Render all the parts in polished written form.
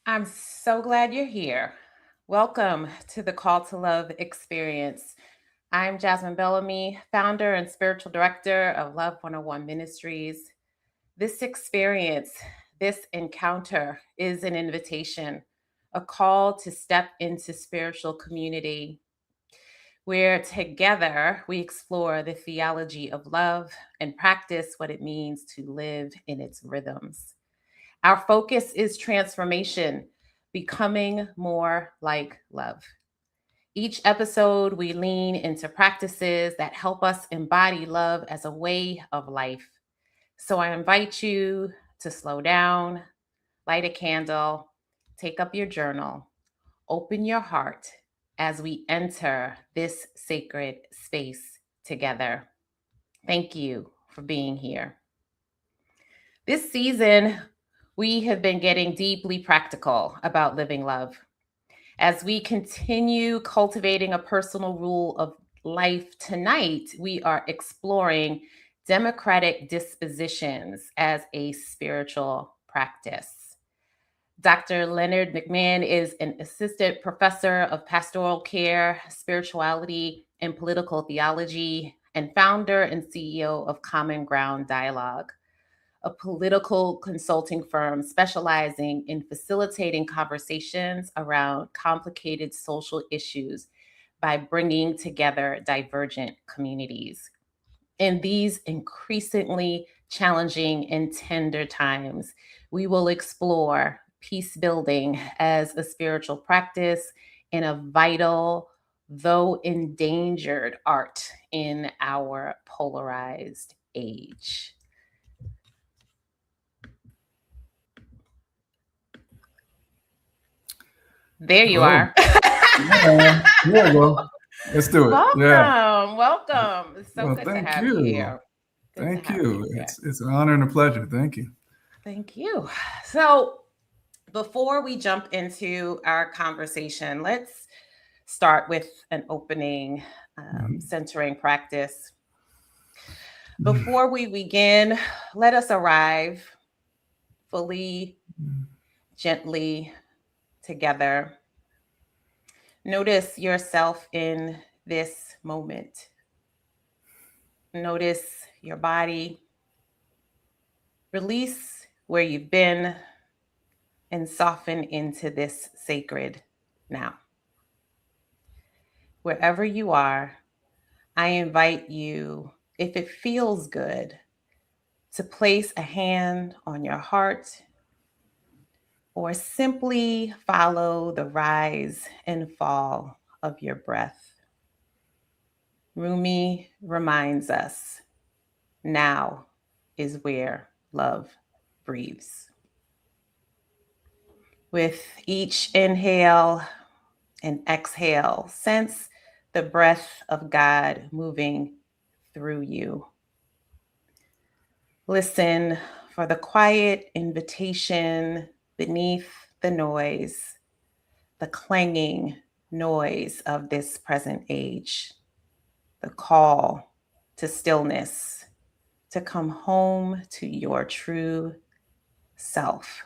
I'm so glad you're here. Welcome to the Call to Love experience. I'm Jasmine Bellamy, founder and spiritual director of Love 101 Ministries. This experience, this encounter is an invitation, a call to step into spiritual community where together we explore the theology of love and practice what it means to live in its rhythms. Our focus is transformation, becoming more like love. Each episode, we lean into practices that help us embody love as a way of life. So I invite you to slow down, light a candle, take up your journal, open your heart as we enter this sacred space together. Thank you for being here. This season, we have been getting deeply practical about living love. As we continue cultivating a personal rule of life tonight, we are exploring democratic dispositions as a spiritual practice. Dr. Leonard Mcmahon is an assistant professor of pastoral care, spirituality, and political theology, and founder and CEO of Common Ground Dialogue, a political consulting firm specializing in facilitating conversations around complicated social issues by bringing together divergent communities. In these increasingly challenging and tender times, we will explore peace building as a spiritual practice and a vital, though endangered, art in our polarized age. There you Hello. are. Yeah, there we go. Let's do it. Yeah. Welcome. Welcome. It's so Well, good to thank have you you. here. Good to Thank have you you. here. It's an honor and a pleasure. Thank you. Thank you. So, before we jump into our conversation, let's start with an opening Mhm. centering practice. Mhm. Before we begin, let us arrive fully, gently together. Notice yourself in this moment. Notice your body. Release where you've been and soften into this sacred now. Wherever you are, I invite you, if it feels good, to place a hand on your heart or simply follow the rise and fall of your breath. Rumi reminds us now is where love breathes. With each inhale and exhale, sense the breath of God moving through you. Listen for the quiet invitation beneath the noise, the clanging noise of this present age, the call to stillness, to come home to your true self,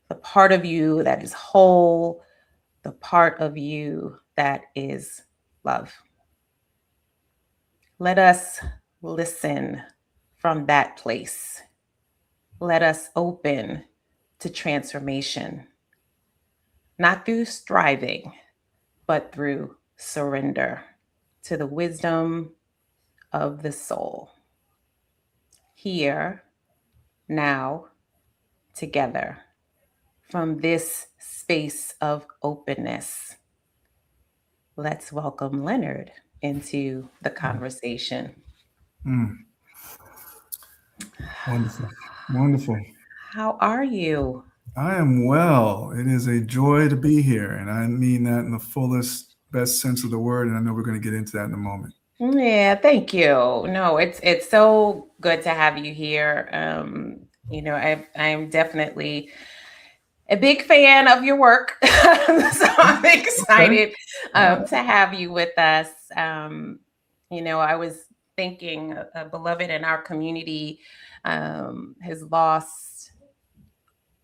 the part of you that is whole, the part of you that is love. Let us listen from that place. Let us open to transformation, not through striving, but through surrender to the wisdom of the soul. Here, now, together, from this space of openness, let's welcome Leonard into the conversation. Mm, wonderful. Wonderful. How are you? I am well. It is a joy to be here. And I mean that in the fullest, best sense of the word. And I know we're going to get into that in a moment. Yeah, thank you. No, it's so good to have you here. I'm definitely a big fan of your work, so I'm Okay. excited All right. to have you with us. I was thinking a beloved in our community has lost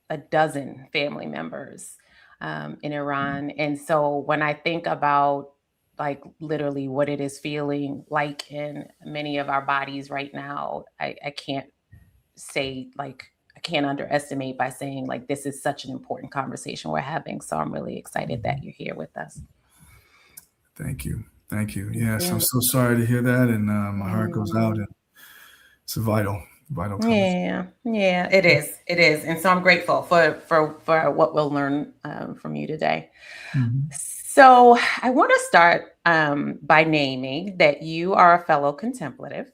a dozen family members in Iran. And so when I think about like literally what it is feeling like in many of our bodies right now, I can't say like, I can't underestimate by saying like this is such an important conversation we're having. So I'm really excited that you're here with us. Thank you. Thank you. Yes, I'm Yeah. so sorry to hear that. And my heart goes out. And it's a vital conversation. Yeah, it is. It is. And so I'm grateful for what we'll learn from you today. Mhm. So I want to start by naming that you are a fellow contemplative.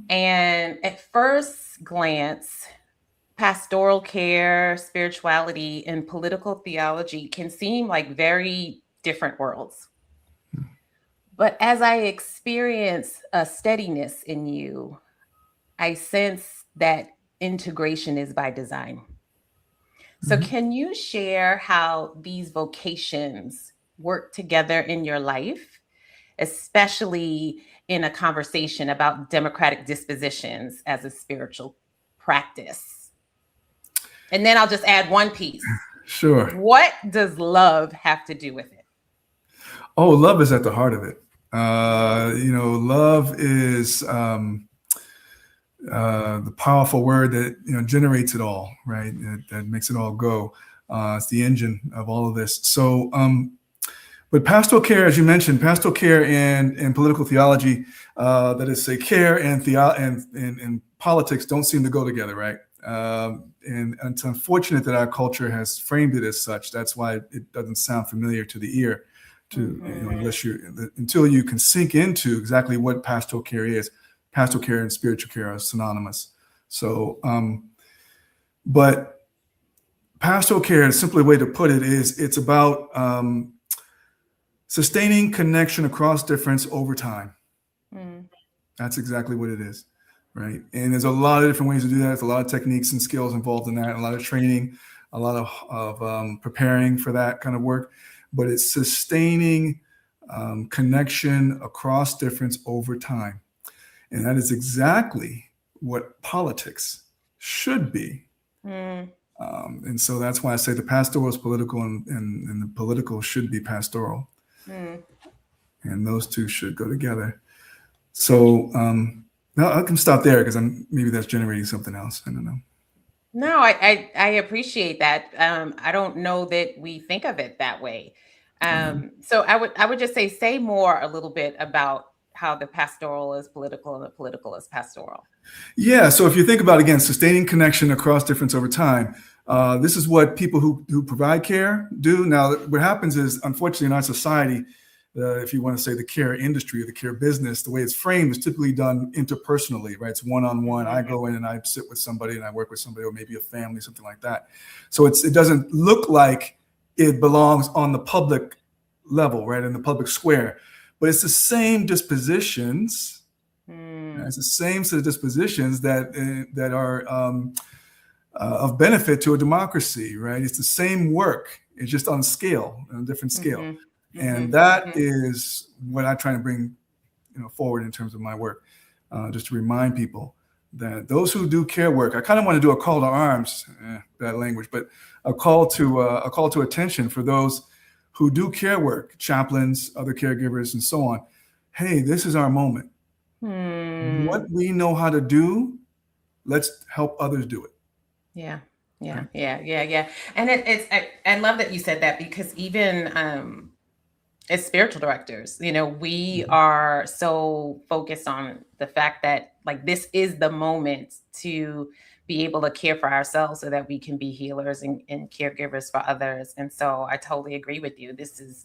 And at first glance, pastoral care, spirituality, and political theology can seem like very different worlds. But as I experience a steadiness in you, I sense that integration is by design. So, Mhm. can you share how these vocations work together in your life, especially in a conversation about democratic dispositions as a spiritual practice? And then I'll just add one piece. Sure. What does love have to do with it? Oh, love is at the heart of it. Love is the powerful word that generates it all, right? That makes it all go. It's the engine of all of this. So, but pastoral care, as you mentioned, pastoral care and political theology, that is, say, care and politics don't seem to go together, right? And it's unfortunate that our culture has framed it as such. That's why it doesn't sound familiar to the ear, until you can sink into exactly what pastoral care is. Pastoral care and spiritual care are synonymous. So, but pastoral care, a simpler way to put it is it's about sustaining connection across difference over time. That's exactly what it is, right? And there's a lot of different ways to do that. There's a lot of techniques and skills involved in that, a lot of training, a lot of preparing for that kind of work. But it's sustaining connection across difference over time. And that is exactly what politics should be. And so that's why I say the pastoral is political and the political should be pastoral. And those two should go together. So now I can stop there because maybe that's generating something else. I don't know. No, I appreciate that. I don't know that we think of it that way. So I would just say more a little bit about how the pastoral is political and the political is pastoral. Yeah. So if you think about, again, sustaining connection across difference over time, this is what people who provide care do. Now, what happens is, unfortunately, in our society, if you want to say the care industry or the care business, the way it's framed is typically done interpersonally, right? It's one-on-one. I go in and I sit with somebody and I work with somebody, or maybe a family, something like that. So it doesn't look like it belongs on the public level, right, in the public square. But it's the same dispositions. It's the same set of dispositions that are of benefit to a democracy, right? It's the same work. It's just on scale, on a different scale. And that is what I try to bring forward in terms of my work, just to remind people that those who do care work, I kind of want to do a call to arms, bad language, but a call to attention for those who do care work, chaplains, other caregivers, and so on. Hey, this is our moment. What we know how to do, let's help others do it. Yeah. And I love that you said that, because even as spiritual directors, we are so focused on the fact that like this is the moment to be able to care for ourselves so that we can be healers and caregivers for others. And so I totally agree with you. There's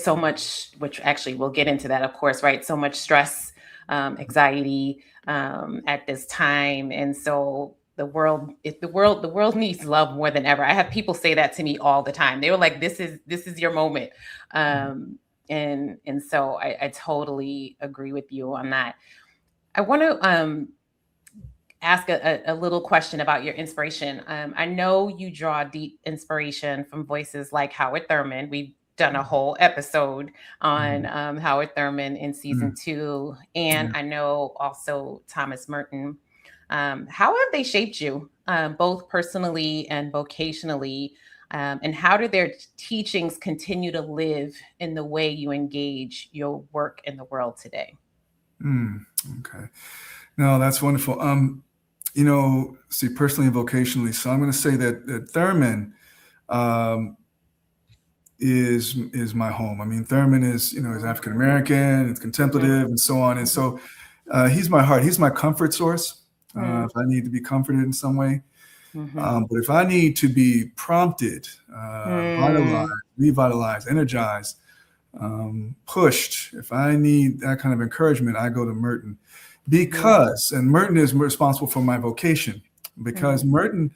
so much, which actually we'll get into that, of course, right? So much stress, anxiety at this time. And so the world needs love more than ever. I have people say that to me all the time. They were like, this is your moment. And so I totally agree with you on that. I want to ask a little question about your inspiration. I know you draw deep inspiration from voices like Howard Thurman. We've done a whole episode on Howard Thurman in season 2. And I know also Thomas Merton. How have they shaped you, both personally and vocationally? And how do their teachings continue to live in the way you engage your work in the world today? Okay. No, that's wonderful. See, personally and vocationally, so I'm going to say that Thurman is my home. I mean, Thurman is African American, it's contemplative, and so on. And so he's my heart. He's my comfort source. If I need to be comforted in some way, but if I need to be prompted, vitalized, revitalized, energized, pushed, if I need that kind of encouragement, I go to Merton and Merton is responsible for my vocation because Merton,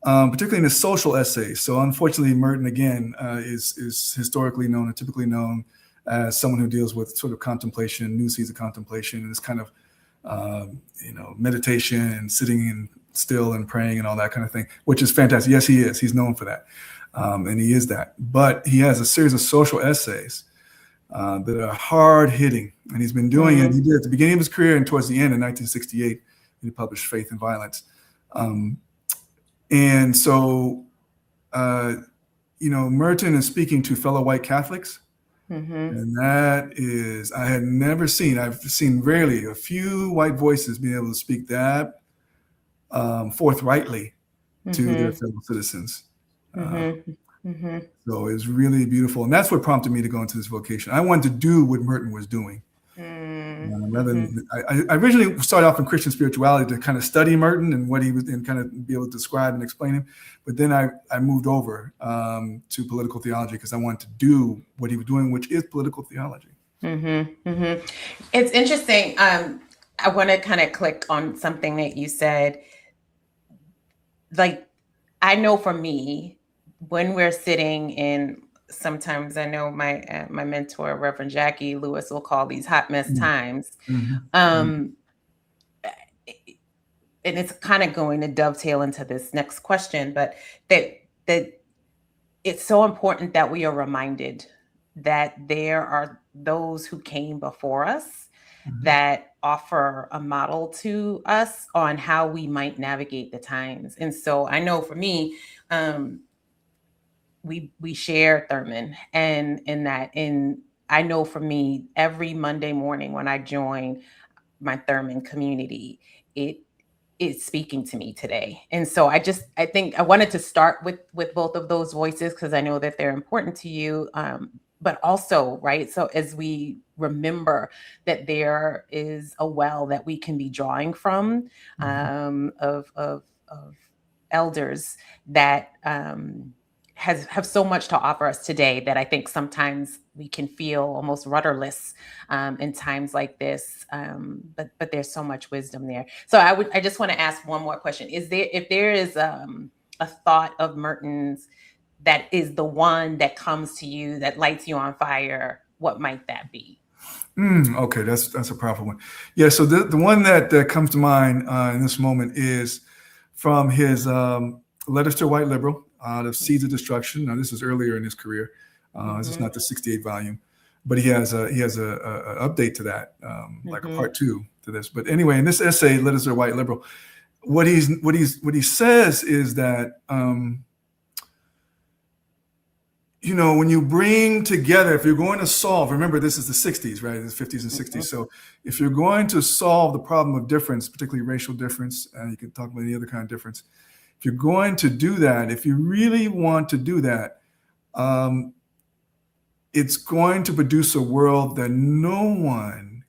particularly in his social essays. So unfortunately, Merton again is historically known and typically known as someone who deals with sort of contemplation, new seeds of contemplation, and this kind of meditation and sitting in still and praying and all that kind of thing, which is fantastic. Yes, he is. He's known for that, and he is that. But he has a series of social essays that are hard hitting, and he's been doing it. He did it at the beginning of his career and towards the end in 1968. He published Faith and Violence. And so, Merton is speaking to fellow white Catholics. And that is, I've seen rarely a few white voices being able to speak that forthrightly to their fellow citizens. So it's really beautiful. And that's what prompted me to go into this vocation. I wanted to do what Merton was doing. I originally started off in Christian spirituality to kind of study Merton and what he was, and kind of be able to describe and explain him. But then I moved over to political theology because I wanted to do what he was doing, which is political theology. It's interesting. I want to kind of click on something that you said. Like, I know for me, when we're sitting in, sometimes I know my mentor, Reverend Jackie Lewis, will call these hot mess times. And it's kind of going to dovetail into this next question, but that it's so important that we are reminded that there are those who came before us that offer a model to us on how we might navigate the times. And so I know for me, we share Thurman, and I know for me, every Monday morning when I join my Thurman community, it's speaking to me today. And so I think I wanted to start with both of those voices because I know that they're important to you. But also, right, so as we remember that there is a well that we can be drawing from, of elders that have so much to offer us today, that I think sometimes we can feel almost rudderless in times like this. But there's so much wisdom there. So I just want to ask one more question. If there is a thought of Merton's that is the one that comes to you that lights you on fire, what might that be? Okay, that's a powerful one. Yeah, so the one that comes to mind in this moment is from his Letters to a White Liberal, out of Seeds of Destruction. Now, this is earlier in his career. This is not the 68 volume, but he has a update to that, like a part 2 to this. But anyway, in this essay, Letters to a White Liberal, what he says is that when you bring together, if you're going to solve, remember this is the 60s, right? The 50s and 60s. So if you're going to solve the problem of difference, particularly racial difference, and you can talk about any other kind of difference, if you're going to do that, if you really want to do that, it's going to produce a world that no one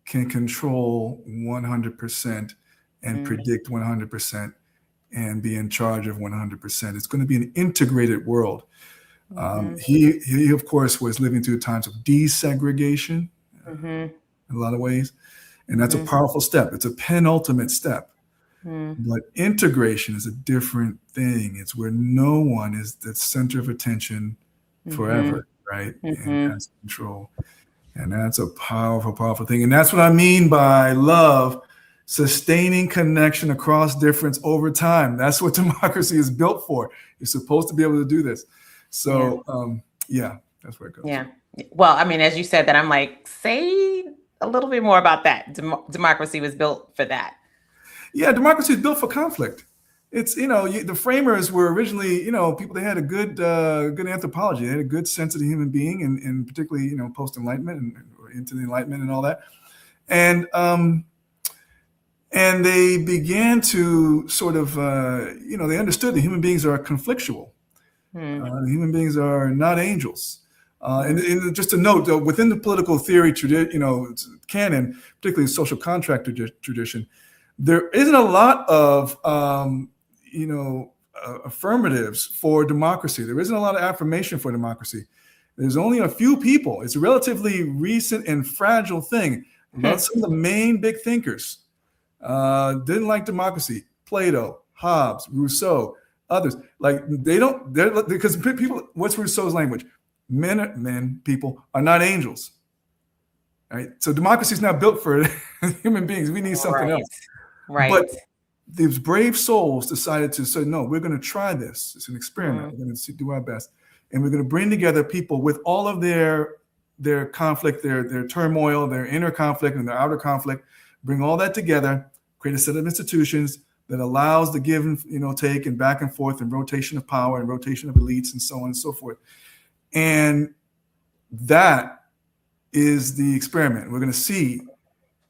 can control 100% and predict 100% and be in charge of 100%. It's going to be an integrated world. He of course was living through times of desegregation in a lot of ways, and that's a powerful step. It's a penultimate step. But integration is a different thing. It's where no one is the center of attention forever, right? And has control. And that's a powerful, powerful thing. And that's what I mean by love, sustaining connection across difference over time. That's what democracy is built for. You're supposed to be able to do this. So, that's where it goes. Yeah. Well, I mean, as you said that, I'm like, say a little bit more about that. Democracy was built for that. Yeah, democracy is built for conflict. It's, the framers were originally, people, they had a good anthropology. They had a good sense of the human being, and particularly, post-Enlightenment and or into the Enlightenment and all that. And they began to sort of, they understood that human beings are conflictual. Human beings are not angels. And just a note, within the political theory canon, particularly social contract tradition, there isn't a lot of affirmatives for democracy. There isn't a lot of affirmation for democracy. There's only a few people. It's a relatively recent and fragile thing. Some of the main big thinkers didn't like democracy. Plato, Hobbes, Rousseau, others. Like because people, what's Rousseau's language? People are not angels. Right? So democracy is not built for human beings. We need something else. Right. But these brave souls decided to say, no, we're going to try this. It's an experiment. We're going to do our best. And we're going to bring together people with all of their conflict, their turmoil, their inner conflict and their outer conflict, bring all that together, create a set of institutions that allows the give and take and back and forth and rotation of power and rotation of elites and so on and so forth. And that is the experiment. We're going to see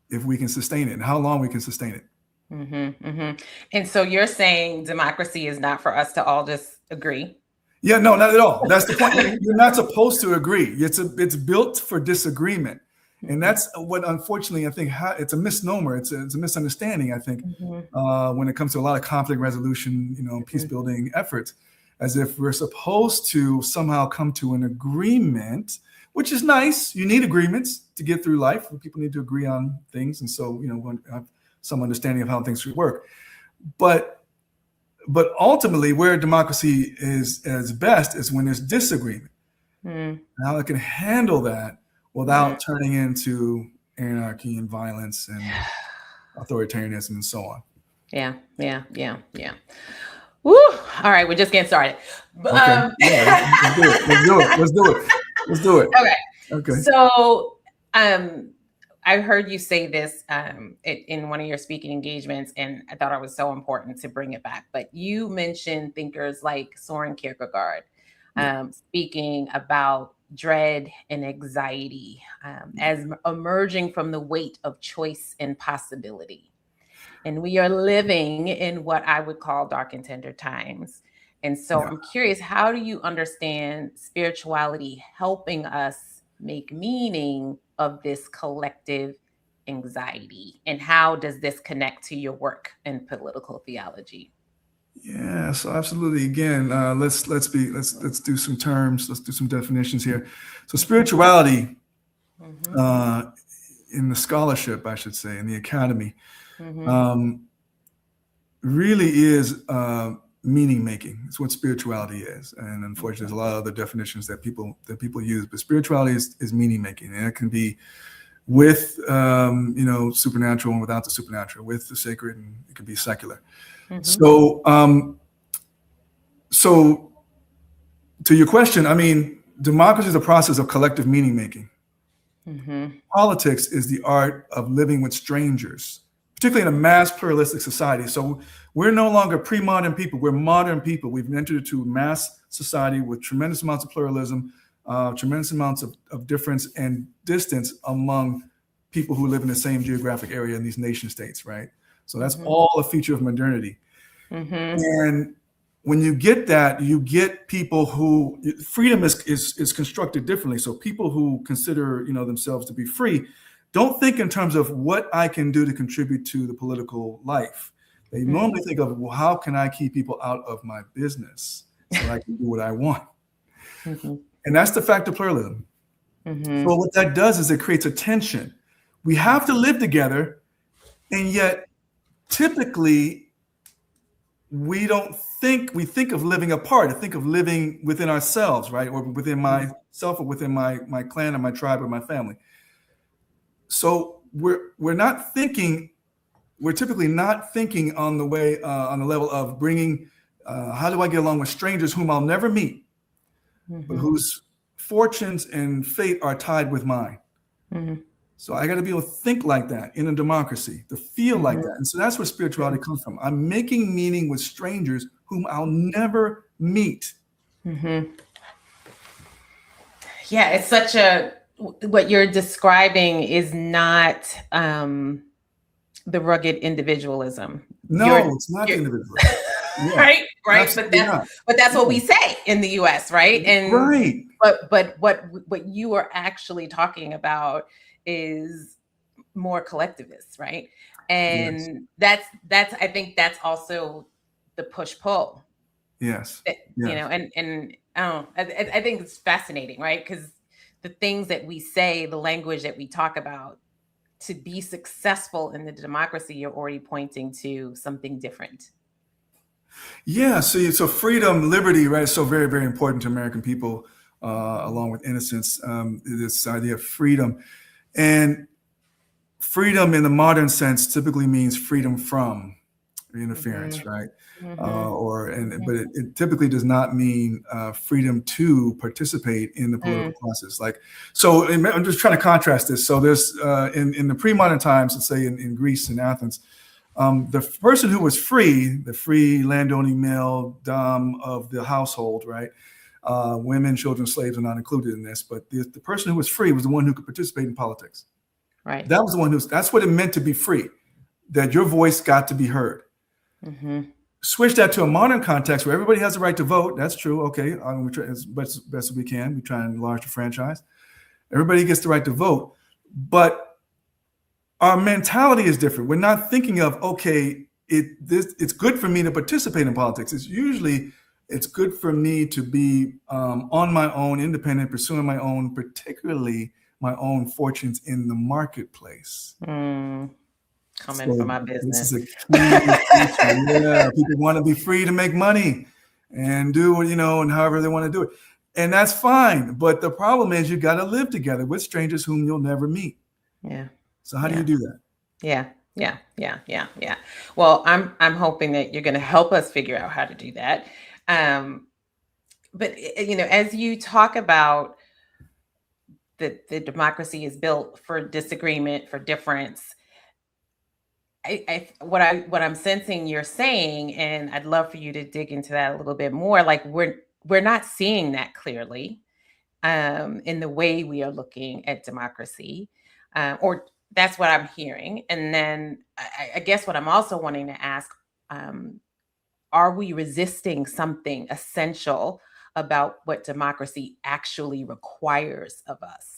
if we can sustain it and how long we can sustain it. And so you're saying democracy is not for us to all just agree? Yeah, no, not at all. That's the point. You're not supposed to agree. It's built for disagreement. And that's what, unfortunately, I think it's a misnomer. It's a misunderstanding, I think, when it comes to a lot of conflict resolution, peace building efforts, as if we're supposed to somehow come to an agreement, which is nice. You need agreements to get through life. People need to agree on things. And so, have some understanding of how things should work. But ultimately, where democracy is as best is when there's disagreement. How it can handle that without turning into anarchy and violence and authoritarianism and so on. Yeah. Woo! All right, we're just getting started. Okay. Let's do it. Okay. So, I heard you say this in one of your speaking engagements, and I thought it was so important to bring it back. But you mentioned thinkers like Soren Kierkegaard, speaking about dread and anxiety as emerging from the weight of choice and possibility. And we are living in what I would call dark and tender times. And so I'm curious, how do you understand spirituality helping us make meaning of this collective anxiety? And how does this connect to your work in political theology? Yeah, so absolutely. Again, let's do some terms. Let's do some definitions here. So spirituality, in the scholarship, I should say, in the academy, really is meaning making. It's what spirituality is. And unfortunately, there's a lot of other definitions that people use, but spirituality is meaning making, and it can be with supernatural and without the supernatural, with the sacred, and it can be secular. So to your question, I mean, democracy is a process of collective meaning making. Politics is the art of living with strangers, particularly in a mass pluralistic society. So we're no longer pre-modern people. We're modern people. We've entered into a mass society with tremendous amounts of pluralism, tremendous amounts of difference and distance among people who live in the same geographic area in these nation states, right? So that's all a feature of modernity. And when you get that, you get people who, freedom is constructed differently. So people who consider themselves to be free don't think in terms of what I can do to contribute to the political life. They normally think of, well, how can I keep people out of my business so I can do what I want? And that's the fact of pluralism. So what that does is it creates a tension. We have to live together, and yet typically we think of living apart. I think of living within ourselves, right? Or within myself, or within my clan or my tribe or my family. So we're typically not thinking on the level of bringing, how do I get along with strangers whom I'll never meet, but whose fortunes and fate are tied with mine. So I got to be able to think like that in a democracy, to feel like Mhm. that. And so that's where spirituality comes from. I'm making meaning with strangers whom I'll never meet. Mhm. Yeah, it's such a what you're describing is not the rugged individualism. No, it's not the You're individualism. Yeah, right, absolutely not. but that's what Yeah. we say in the US, right? And Right. but what you are actually talking about is more collectivist, right? Yes. And that's I think that's also the push pull, Yes. you Yes. know, and I think it's fascinating, right? Because the things that we say, the language that we talk about, to be successful in the democracy, you're already pointing to something different. Yeah. So freedom, liberty, right, is so very, very important to American people, along with innocence. This idea of freedom. And freedom in the modern sense typically means freedom from interference, Mhm, right? mhm, But mhm, it typically does not mean freedom to participate in the mm, political process. Like, so I'm just trying to contrast this. So there's in the pre-modern times, let's say in Greece and Athens, the person who was free, the free landowning male dom of the household, right? Women, children, slaves are not included in this, but the person who was free was the one who could participate in politics. right. That was the one that's what it meant to be free, that your voice got to be heard. Mhm, Switch that to a modern context where everybody has the right to vote. That's true. Okay. We try as best as we can. We try and enlarge the franchise. Everybody gets the right to vote. But our mentality is different. We're not thinking of, okay, it's good for me to participate in politics. It's good for me to be on my own, independent, pursuing my own, particularly my own fortunes in the marketplace. mm, coming for So my this is business. a key feature. Yeah, people want to be free to make money and do what, and however they want to do it. And that's fine. But the problem is you got to live together with strangers whom you'll never meet. Yeah, So how do you yeah, do that? yeah, yeah, yeah, yeah, yeah. Well, I'm hoping that you're gonna help us figure out how to do that. Um, but, as you talk about the democracy is built for disagreement, for difference, what I'm sensing you're saying, and I'd love for you to dig into that a little bit more, like, we're not seeing that clearly, in the way we are looking at democracy, or that's what I'm hearing. And then I guess what I'm also wanting to ask, um, are we resisting something essential about what democracy actually requires of us?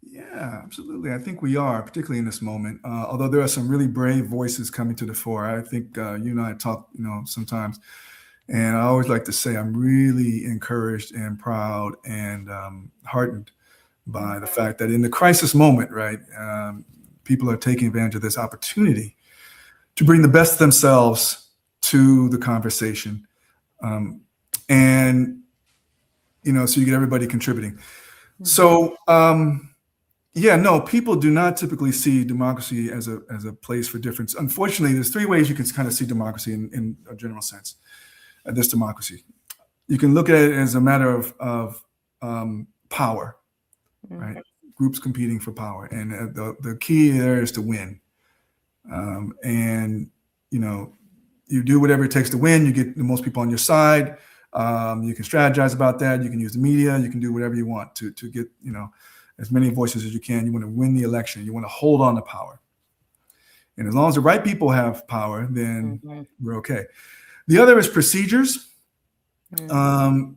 Yeah, absolutely. I think we are, particularly in this moment. Although there are some really brave voices coming to the fore. I think you and I talk, sometimes, and I always like to say I'm really encouraged and proud and heartened by the Mhm, fact that in the crisis moment, right, people are taking advantage of this opportunity to bring the best of themselves to the conversation, um, and so you get everybody contributing. mhm, So. Yeah, no, people do not typically see democracy as a place for difference. Unfortunately, there's three ways you can kind of see democracy in a general sense. This democracy, you can look at it as a matter of power, mhm, right? Groups competing for power, and the key there is to win. And you know, you do whatever it takes to win. You get the most people on your side. You can strategize about that. You can use the media. You can do whatever you want to get as many voices as you can. You want to win the election. You want to hold on to power. And as long as the right people have power, then mhm, we're okay. The other is procedures. mhm,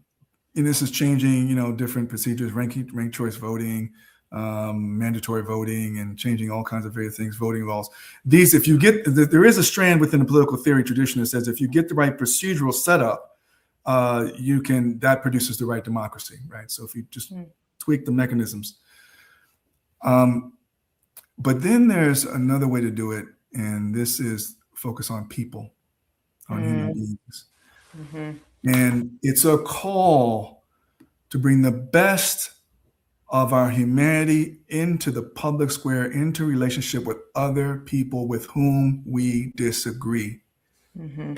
And this is changing, different procedures, ranked choice voting, mandatory voting, and changing all kinds of various things, voting laws. These, if you get, there is a strand within the political theory tradition that says if you get the right procedural setup, that produces the right democracy, right? So if you just mhm, tweak the mechanisms. But then there's another way to do it, and this is focus on people, on human mhm, beings. mhm, And it's a call to bring the best of our humanity into the public square, into relationship with other people with whom we disagree. mhm,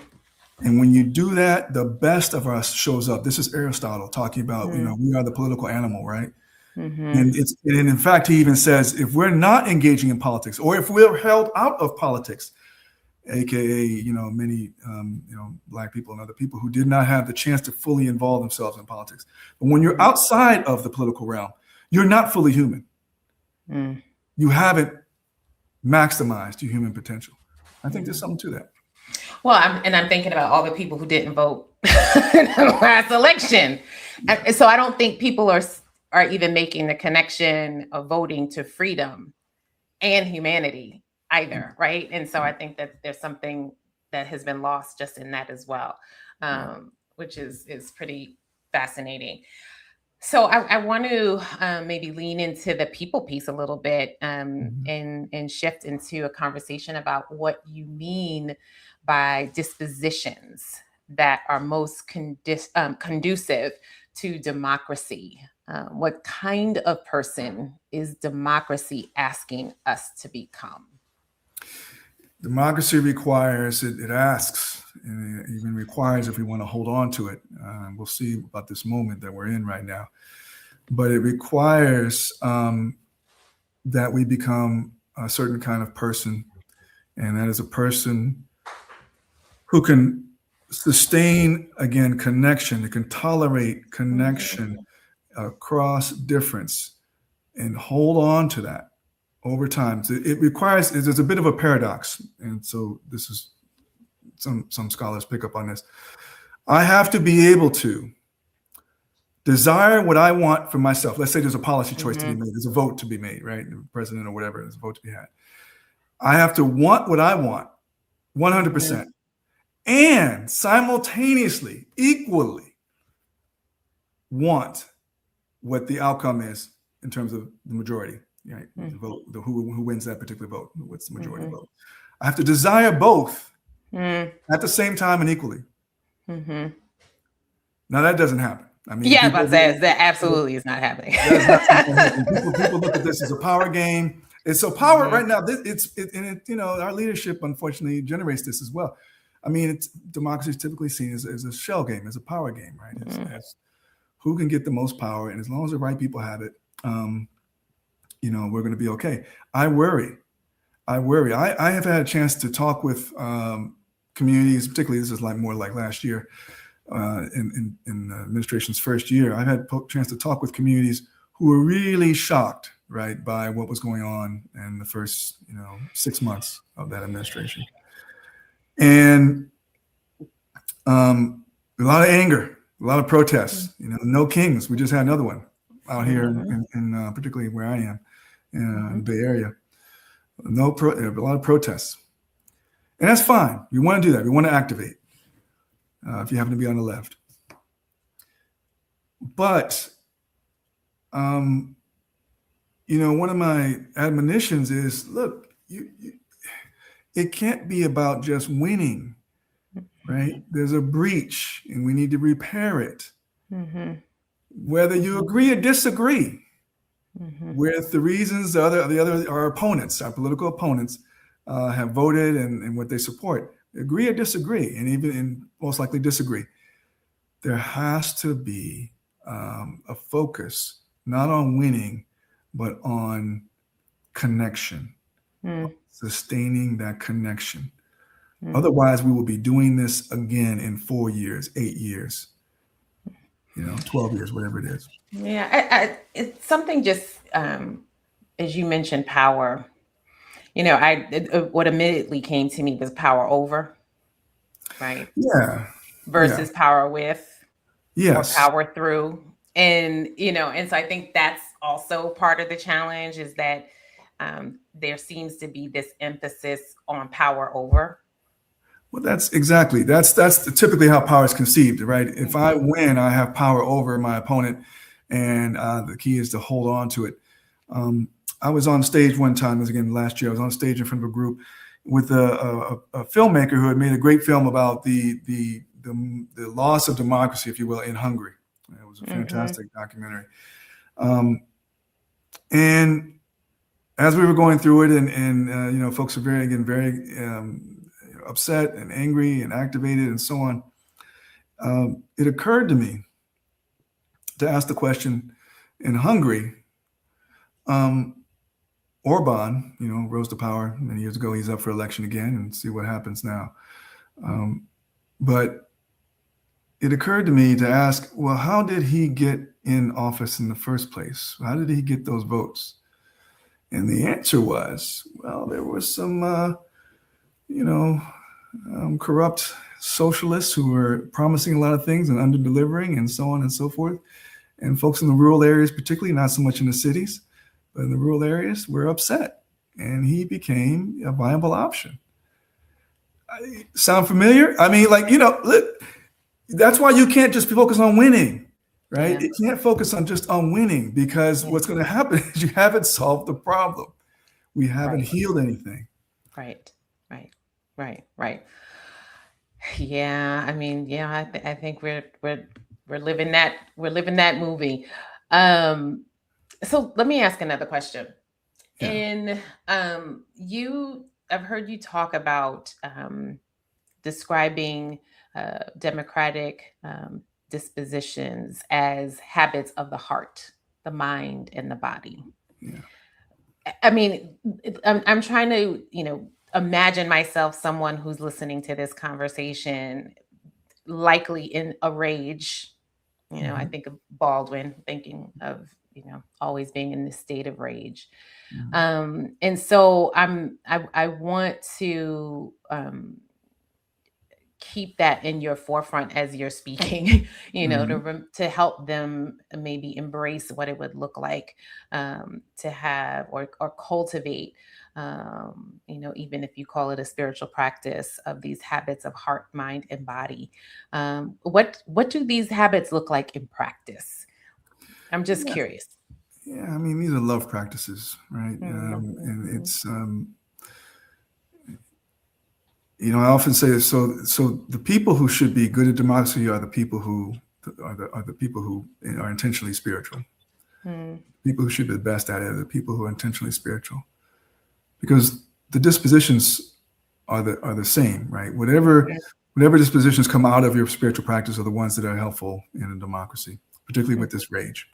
And when you do that, the best of us shows up. This is Aristotle talking about, mhm, we are the political animal, right? And in fact, he even says, if we're not engaging in politics, or if we're held out of politics, aka many Black people and other people who did not have the chance to fully involve themselves in politics. But when you're outside of the political realm, you're not fully human. You haven't maximized your human potential. I think there's something to that. Well, I'm thinking about all the people who didn't vote in the last election. And so I don't think people are even making the connection of voting to freedom and humanity either, right? And so I think that there's something that has been lost just in that as well, which is pretty fascinating. So I want to maybe lean into the people piece a little bit and shift into a conversation about what you mean by dispositions that are most conducive to democracy. What kind of person is democracy asking us to become? Democracy requires, it asks, and it even requires, if we want to hold on to it. We'll see about this moment that we're in right now. But it requires that we become a certain kind of person. And that is a person who can sustain, again, connection. It can tolerate connection across difference and hold on to that over time. So it requires, there's a bit of a paradox. And so this is, some scholars pick up on this. I have to be able to desire what I want for myself. Let's say there's a policy choice to be made. There's a vote to be made, right? The president or whatever, there's a vote to be had. I have to want what I want 100%. And simultaneously, equally want what the outcome is in terms of the majority, right? The vote, who wins that particular vote, what's the majority vote. I have to desire both at the same time and equally. Now that doesn't happen. I mean, but that absolutely is not happening. People look at this as a power game. And so power right now, our leadership unfortunately generates this as well. I mean, democracy is typically seen as a shell game, as a power game, right? It's who can get the most power, and as long as the right people have it, we're going to be okay. I worry. I have had a chance to talk with communities, particularly this is more like last year, in the administration's first year. I've had a chance to talk with communities who were really shocked, right, by what was going on in the first 6 months of that administration. And a lot of anger, a lot of protests, no kings. We just had another one out here in particularly where I am in the Bay Area. A lot of protests. And that's fine. We want to do that. We want to activate if you happen to be on the left. But, one of my admonitions is, look, it can't be about just winning, right? There's a breach and we need to repair it. Whether you agree or disagree with the reasons our opponents, our political opponents, have voted and what they support, agree or disagree, and most likely disagree. There has to be a focus, not on winning, but on connection. Sustaining that connection. Otherwise, we will be doing this again in 4 years, 8 years, 12 years, whatever it is. Yeah, it's something just, as you mentioned, power. What immediately came to me was power over, right? Yeah. Versus power with, yes, or power through. And, and so I think that's also part of the challenge is that there seems to be this emphasis on power over. Well, that's typically how power is conceived, right? If I win, I have power over my opponent, and the key is to hold on to it. I was on stage one time, this again last year. I was on stage in front of a group with a filmmaker who had made a great film about the loss of democracy, if you will, in Hungary. It was a fantastic documentary, and as we were going through it, and folks are very upset and angry and activated and so on. It occurred to me to ask the question: in Hungary, Orban, rose to power many years ago. He's up for election again, and see what happens now. But it occurred to me to ask, well, how did he get in office in the first place? How did he get those votes? And the answer was, well, there was some, corrupt socialists who were promising a lot of things and under-delivering and so on and so forth. And folks in the rural areas, particularly, not so much in the cities, but in the rural areas, were upset. And he became a viable option. Sound familiar? I mean, that's why you can't just focus on winning, right? Yeah. You can't focus on winning, because what's going to happen is you haven't solved the problem. We haven't healed anything. Right. Yeah. I mean, yeah, I think we're living that movie. So let me ask another question. Yeah. I've heard you talk about describing democratic dispositions as habits of the heart, the mind, and the body. Yeah. I mean, I'm trying to, imagine myself someone who's listening to this conversation, likely in a rage. I think of Baldwin, thinking of, always being in this state of rage. And so I want to keep that in your forefront as you're speaking, to help them maybe embrace what it would look like to have or cultivate, even if you call it a spiritual practice, of these habits of heart, mind, and body. What do these habits look like in practice? I'm just curious. Yeah, I mean, these are love practices, right? And it's, I often say, so the people who should be good at democracy are the people who are intentionally spiritual. People who should be the best at it are the people who are intentionally spiritual, because the dispositions are the same, right? Whatever dispositions come out of your spiritual practice are the ones that are helpful in a democracy, particularly with this rage.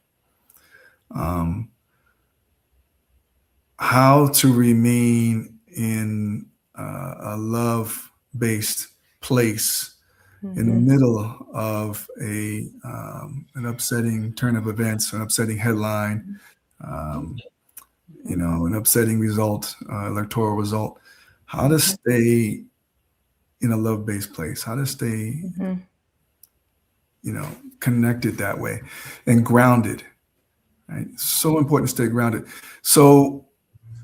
How to remain in a love-based place in the middle of an upsetting turn of events, an upsetting headline, an upsetting result, electoral result. How to stay in a love-based place, how to stay, connected that way and grounded, right? So important to stay grounded. So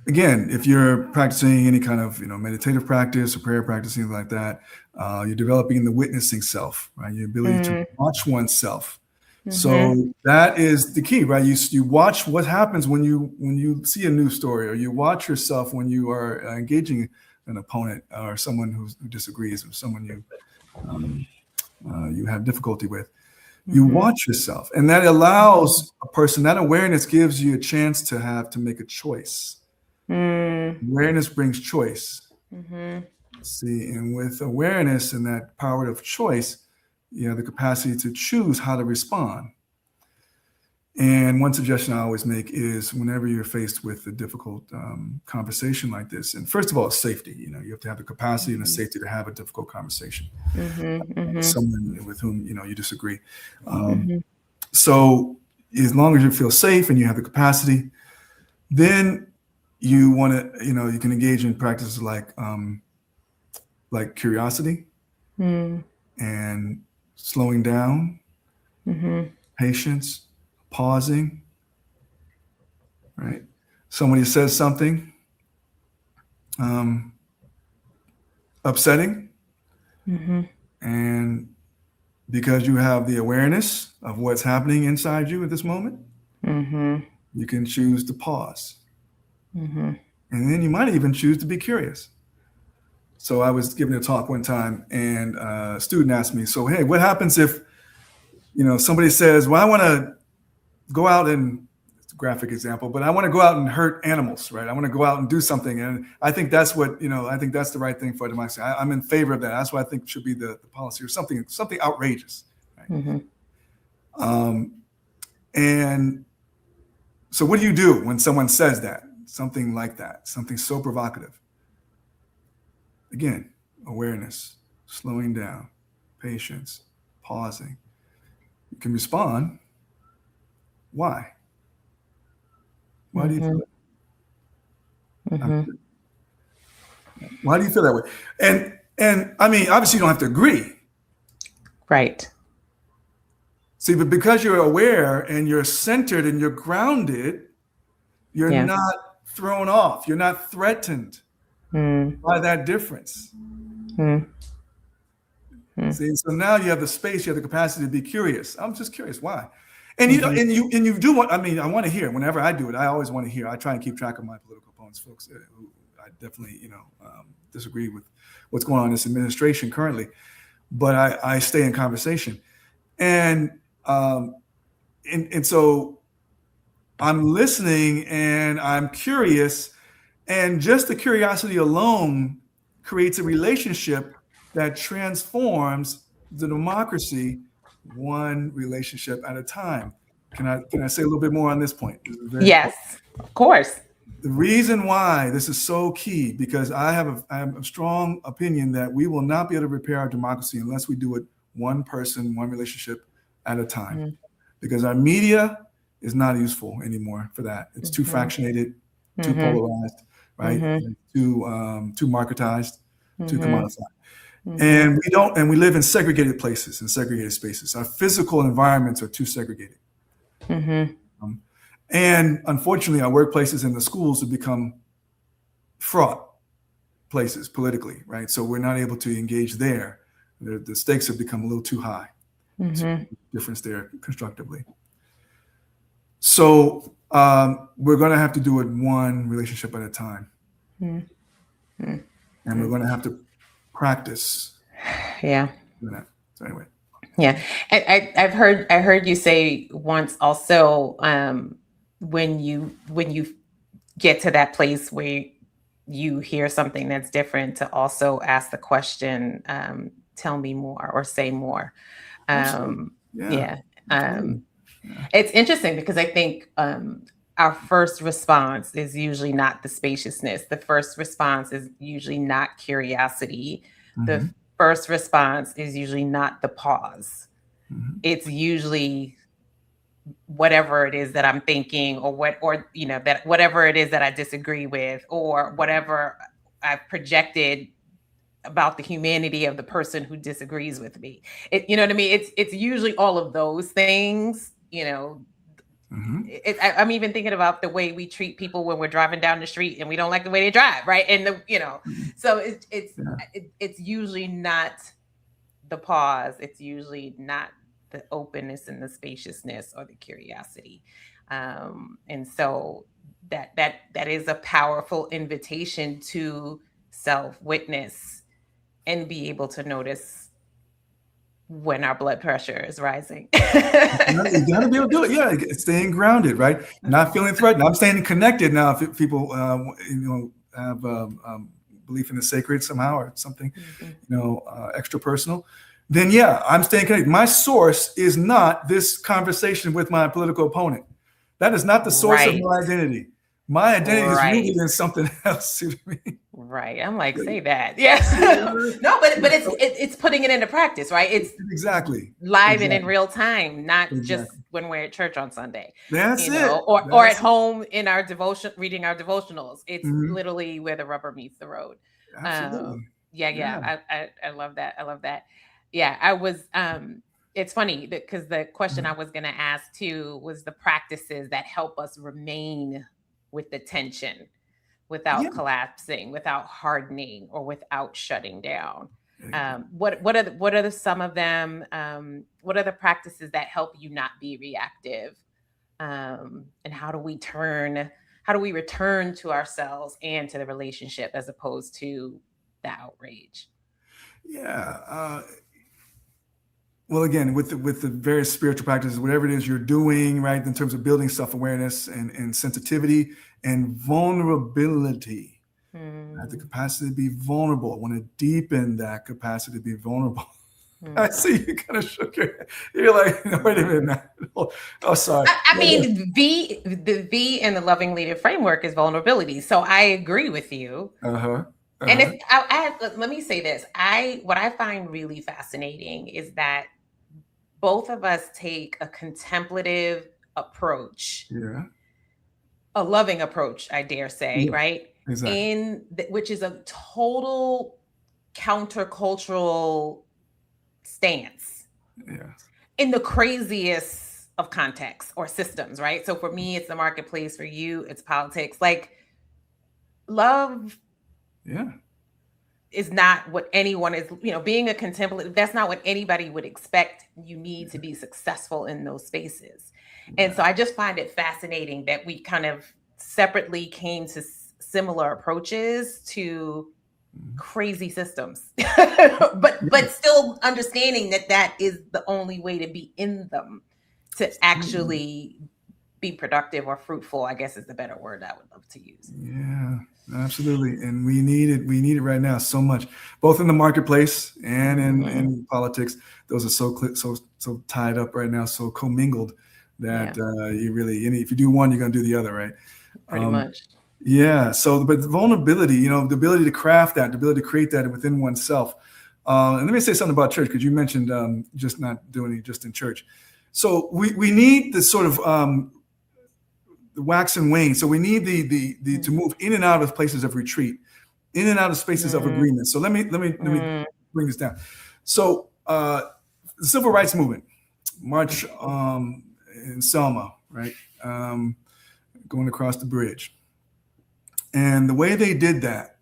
again, if you're practicing any kind of, meditative practice or prayer practice, things like that, you're developing the witnessing self, right? Your ability to watch oneself. So that is the key, right? You watch what happens when you see a news story, or you watch yourself when you are engaging an opponent or someone who disagrees, or someone you have difficulty with. You watch yourself, and that allows a person, that awareness gives you a chance to make a choice. Awareness brings choice. See, and with awareness and that power of choice, you have the capacity to choose how to respond. And one suggestion I always make is, whenever you're faced with a difficult conversation like this, and first of all, safety. You have to have the capacity and the safety to have a difficult conversation with someone with whom you disagree. So as long as you feel safe and you have the capacity, then you want to, you can engage in practices like curiosity and slowing down, patience, pausing, right? Somebody says something upsetting, and because you have the awareness of what's happening inside you at this moment, you can choose to pause. And then you might even choose to be curious. So I was giving a talk one time, and a student asked me, so, hey, what happens if, somebody says, well, I want to go out and, it's a graphic example, but I want to go out and hurt animals, right? I want to go out and do something. And I think that's what, I think that's the right thing for democracy. I'm in favor of that. That's what I think should be the policy, or something outrageous. Right? And So what do you do when someone says that, something like that, something so provocative? Again, awareness, slowing down, patience, pausing. You can respond. Why? Why do you feel that? Why do you feel that way? And I mean, obviously you don't have to agree. Right. See, but because you're aware and you're centered and you're grounded, you're not thrown off. You're not threatened by that difference. See, so now you have the space, you have the capacity to be curious. I'm just curious, why? And you do want. I mean, I want to hear. Whenever I do it, I always want to hear. I try and keep track of my political opponents, folks. Who I definitely, disagree with what's going on in this administration currently, but I stay in conversation, and so I'm listening and I'm curious, and just the curiosity alone creates a relationship that transforms the democracy one relationship at a time. Can I say a little bit more on this point? Yes, of course. The reason why this is so key, because I have a strong opinion that we will not be able to repair our democracy unless we do it one person, one relationship at a time. Because our media is not useful anymore for that. It's too fractionated, too polarized, right? Too marketized, too commodified. And we live in segregated places and segregated spaces. Our physical environments are too segregated. And unfortunately, our workplaces and the schools have become fraught places politically, right? So we're not able to engage there. The stakes have become a little too high. Difference there constructively. So we're going to have to do it one relationship at a time. And we're going to have to practice. Yeah. That. So anyway. Yeah. I heard you say once also, when you get to that place where you hear something that's different, to also ask the question, tell me more or say more. Yeah. It's interesting because I think our first response is usually not the spaciousness. The first response is usually not curiosity. The first response is usually not the pause. It's usually whatever it is that I'm thinking, or that whatever it is that I disagree with, or whatever I've projected about the humanity of the person who disagrees with me. You know what I mean? It's usually all of those things, I'm even thinking about the way we treat people when we're driving down the street and we don't like the way they drive, right? And so it's usually not the pause. It's usually not the openness and the spaciousness or the curiosity. And so that is a powerful invitation to self-witness and be able to notice when our blood pressure is rising. You gotta be able to do it. Yeah, staying grounded, right? Not feeling threatened. I'm staying connected now. If people, have belief in the sacred somehow or something, extra personal, then yeah, I'm staying connected. My source is not this conversation with my political opponent. That is not the source of my identity. My identity is rooted in something else. Right. I'm like, say that. Yeah. No, but it's putting it into practice, right? It's live and in real time, not just when we're at church on Sunday. That's it. Or at home in our devotion, reading our devotionals. It's literally where the rubber meets the road. Absolutely. Yeah. I love that. I love that. Yeah. I was it's funny because the question I was going to ask too was the practices that help us remain with the tension without collapsing, without hardening, or without shutting down. What are some of them? What are the practices that help you not be reactive? And how do we return to ourselves and to the relationship as opposed to the outrage? Yeah. Well, again, with the various spiritual practices, whatever it is you're doing, right, in terms of building self-awareness and sensitivity and vulnerability, have the capacity to be vulnerable. I want to deepen that capacity to be vulnerable. I see you kind of shook your head. You're like, no, wait a minute. Oh, sorry. I mean, the V in the loving leader framework is vulnerability. So I agree with you. And if let me say this, what I find really fascinating is that both of us take a contemplative approach, a loving approach, I dare say, right? Exactly. Which is a total countercultural stance. Yes. In the craziest of contexts or systems, right? So for me, it's the marketplace. For you, it's politics. Like, love is not what anyone is, being a contemplative, that's not what anybody would expect. You need to be successful in those spaces. And so I just find it fascinating that we kind of separately came to similar approaches to crazy systems, but still understanding that is the only way to be in them, to actually be productive or fruitful, I guess is the better word I would love to use. Yeah, absolutely. And we need it right now so much, both in the marketplace and in politics. Those are so tied up right now, so commingled that you really, if you do one, you're going to do the other, right? Pretty much. Yeah. So, but the vulnerability, the ability to craft that, the ability to create that within oneself. And let me say something about church, because you mentioned just not doing it just in church. So we need this sort of the wax and wane. So we need the to move in and out of places of retreat, in and out of spaces of agreement. So let me bring this down. So the civil rights movement, march in Selma, right? Going across the bridge. And the way they did that,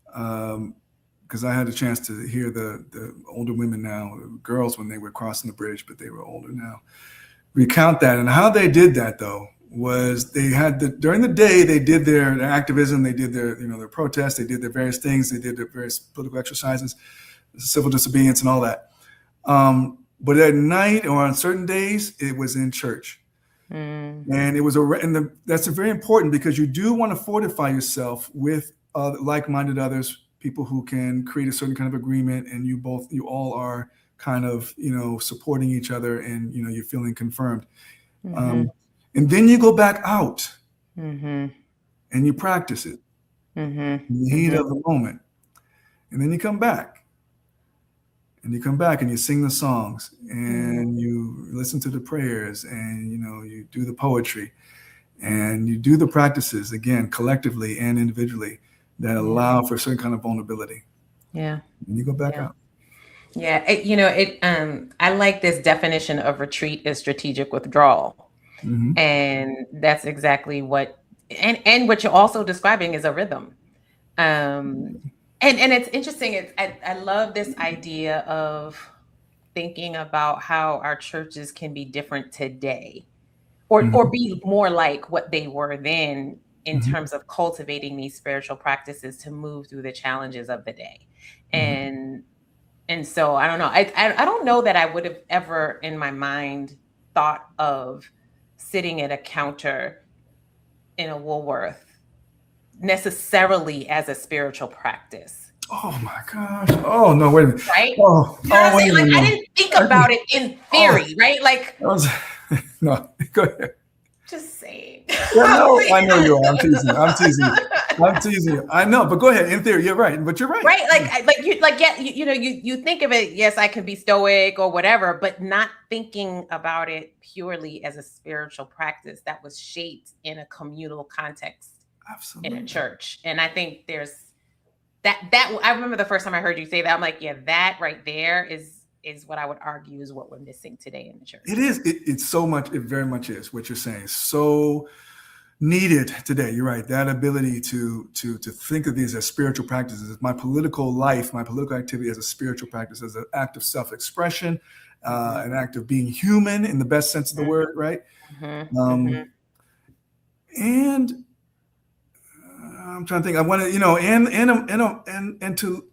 because I had a chance to hear the older women now, girls when they were crossing the bridge, but they were older now, recount that. And how they did that, though, was they had during the day, they did their activism, they did their protests, they did their various things, they did their various political exercises, civil disobedience and all that. But at night or on certain days, it was in church. And it was that's very important, because you do want to fortify yourself with like-minded others, people who can create a certain kind of agreement, and you all are kind of supporting each other, and you're feeling confirmed. And then you go back out and you practice it in the heat of the moment, and then you come back. And you come back and you sing the songs, and you listen to the prayers, and you do the poetry, and you do the practices again collectively and individually that allow for a certain kind of vulnerability. Yeah. And you go back out. Yeah. I like this definition of retreat as strategic withdrawal. And that's exactly what what you're also describing is a rhythm. And it's interesting. I love this idea of thinking about how our churches can be different today, or be more like what they were then, in terms of cultivating these spiritual practices to move through the challenges of the day. And so I don't know. I don't know that I would have ever in my mind thought of sitting at a counter in a Woolworth necessarily as a spiritual practice. Oh my gosh. Oh no, wait a minute. Right? Oh, wait a minute. I didn't think about it in theory, right? Like, no, go ahead. Just saying. No, I know you are. I'm teasing you. I know, but go ahead. In theory, you're right. But you're right. Right? You think of it. Yes, I can be stoic or whatever, but not thinking about it purely as a spiritual practice that was shaped in a communal context. Absolutely. In a church. And I think there's that I remember the first time I heard you say that, I'm like, yeah, that right there is what I would argue is what we're missing today in the church. It is. It's so much. It very much is what you're saying. So needed today. You're right. That ability to think of these as spiritual practices. My political life, my political activity as a spiritual practice, as an act of self-expression, an act of being human in the best sense of the word, right? And I'm trying to think. I want to, and to,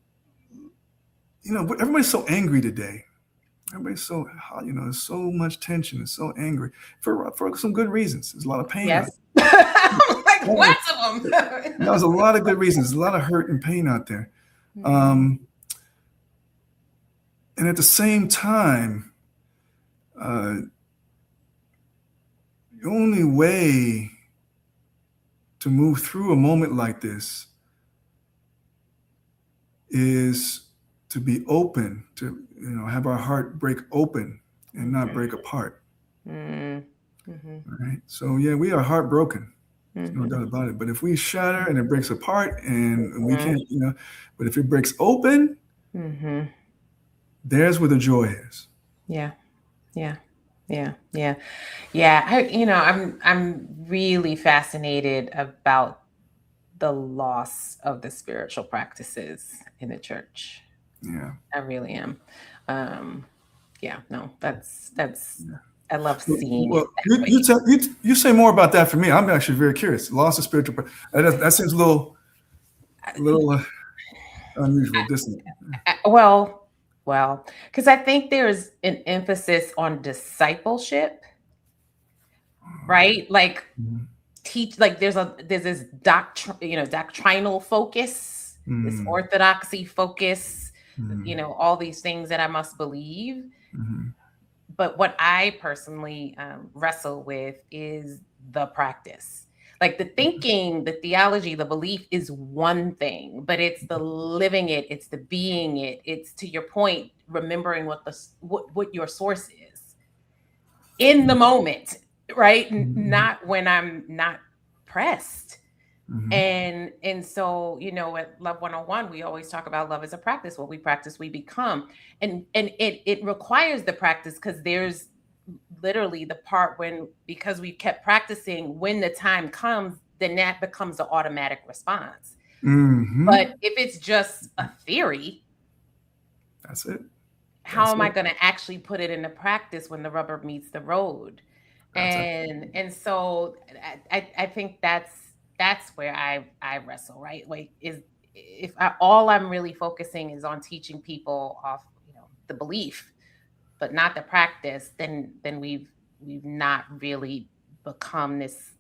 everybody's so angry today. Everybody's so, there's so much tension. It's so angry for some good reasons. There's a lot of pain. Yes. Like lots of them. There's a lot of good reasons. There's a lot of hurt and pain out there. And And at the same time, the only way to move through a moment like this is to be open, to have our heart break open and not break apart. Right? So yeah, we are heartbroken. There's no doubt about it. But if we shatter and it breaks apart and we can't, but if it breaks open, there's where the joy is. Yeah. I'm really fascinated about the loss of the spiritual practices in the church. Yeah. I really am. That's I love seeing well, it. You say more about that for me. I'm actually very curious. Loss of spiritual that seems a little unusual, dissonant. Well, because I think there's an emphasis on discipleship, right? Like teach, like there's this doctrinal focus, this orthodoxy focus, all these things that I must believe. But what I personally wrestle with is the practice. Like the thinking, the theology, the belief is one thing, but it's the living it, it's the being it, it's, to your point, remembering what your source is in the moment, right? Not when I'm not pressed. And so, at Love 101, we always talk about love as a practice. What we practice, we become. And it requires the practice, because there's literally the part because we kept practicing, when the time comes, then that becomes an automatic response. But if it's just a theory, that's it. How am I going to actually put it into practice when the rubber meets the road? And so I think that's where I wrestle, right? Like, all I'm really focusing is on teaching people off, the belief, but not the practice, then we've not really become this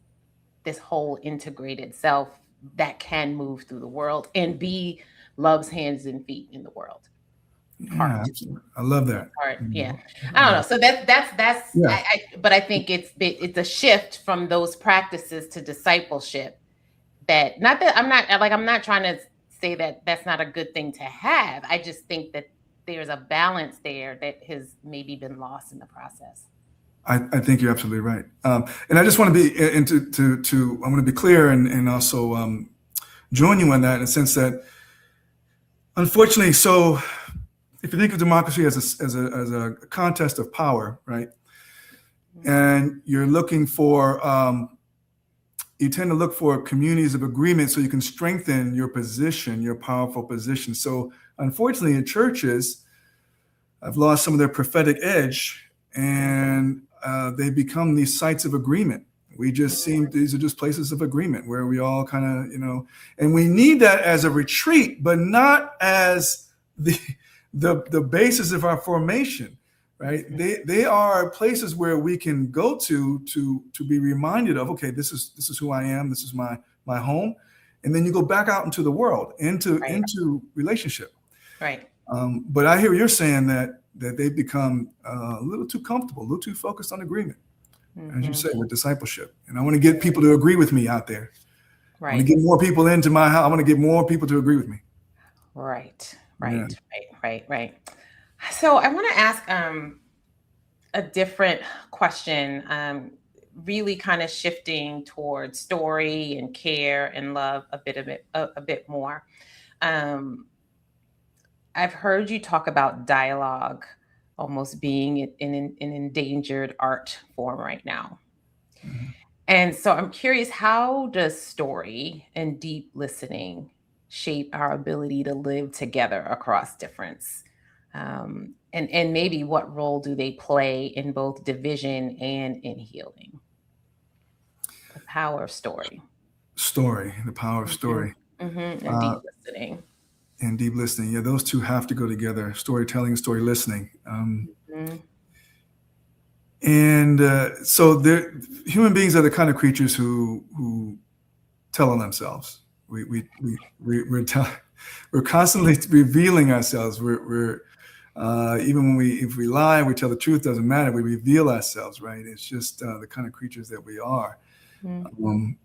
whole integrated self that can move through the world and be love's hands and feet in the world. Yeah, I love that. Yeah, I don't know. So that's. Yeah. But I think it's a shift from those practices to discipleship. I'm not trying to say that that's not a good thing to have. I just think that there's a balance there that has maybe been lost in the process. I think you're absolutely right. And I just want to be I want to be clear and also join you on that, in the sense that, unfortunately, so if you think of democracy as a contest of power, right? And you're looking for, you tend to look for communities of agreement so you can strengthen your position, your powerful position. So unfortunately, in churches, I've lost some of their prophetic edge, and they become these sites of agreement. These are just places of agreement where we all kind of, and we need that as a retreat, but not as the basis of our formation, right? They are places where we can go to be reminded of, okay, this is who I am, this is my home, and then you go back out into the world, into relationship. Right. But I hear you're saying that they become a little too comfortable, a little too focused on agreement, as you say, with discipleship. And I want to get people to agree with me out there. Right. I want to get more people into my house. I want to get more people to agree with me. Right. So I want to ask a different question, really kind of shifting towards story and care and love a bit more. I've heard you talk about dialogue almost being an endangered art form right now. And so I'm curious, how does story and deep listening shape our ability to live together across difference? And maybe what role do they play in both division and in healing? The power of story. The power of story. And deep listening. And deep listening. Yeah, those two have to go together, storytelling and story listening. And so human beings are the kind of creatures who tell on themselves. We're constantly revealing ourselves. We're Even if we lie, we tell the truth, doesn't matter. We reveal ourselves, right? It's just the kind of creatures that we are. Mm.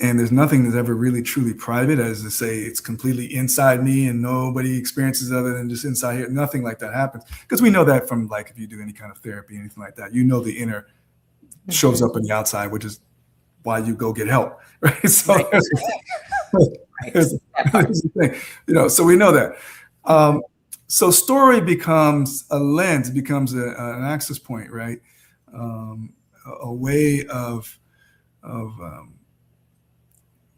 And there's nothing that's ever really truly private, as to say it's completely inside me and nobody experiences other than just inside here. Nothing like that happens. Because we know that from, like, if you do any kind of therapy, anything like that, you know, the inner shows up in the outside, which is why you go get help, right? So Right. there's the thing, you know, so we know that. So story becomes a lens, becomes an access point, right? A way of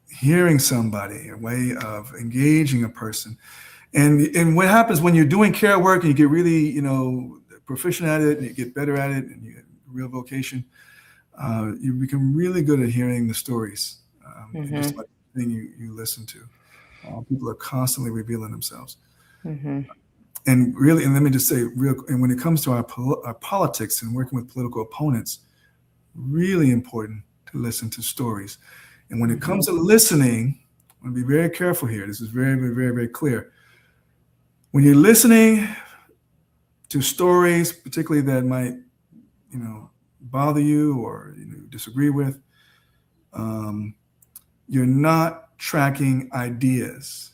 hearing somebody, a way of engaging a person. And what happens when you're doing care work and you get really, you know, proficient at it and you get better at it and you get real vocation, you become really good at hearing the stories. Just about everything you listen to. People are constantly revealing themselves. And really, and let me just say, and when it comes to our politics and working with political opponents, really important to listen to stories. And when it comes to listening, I'm going to be very careful here. This is very, very, very, very clear. When you're listening to stories, particularly that might, you know, bother you or disagree with, you're not tracking ideas.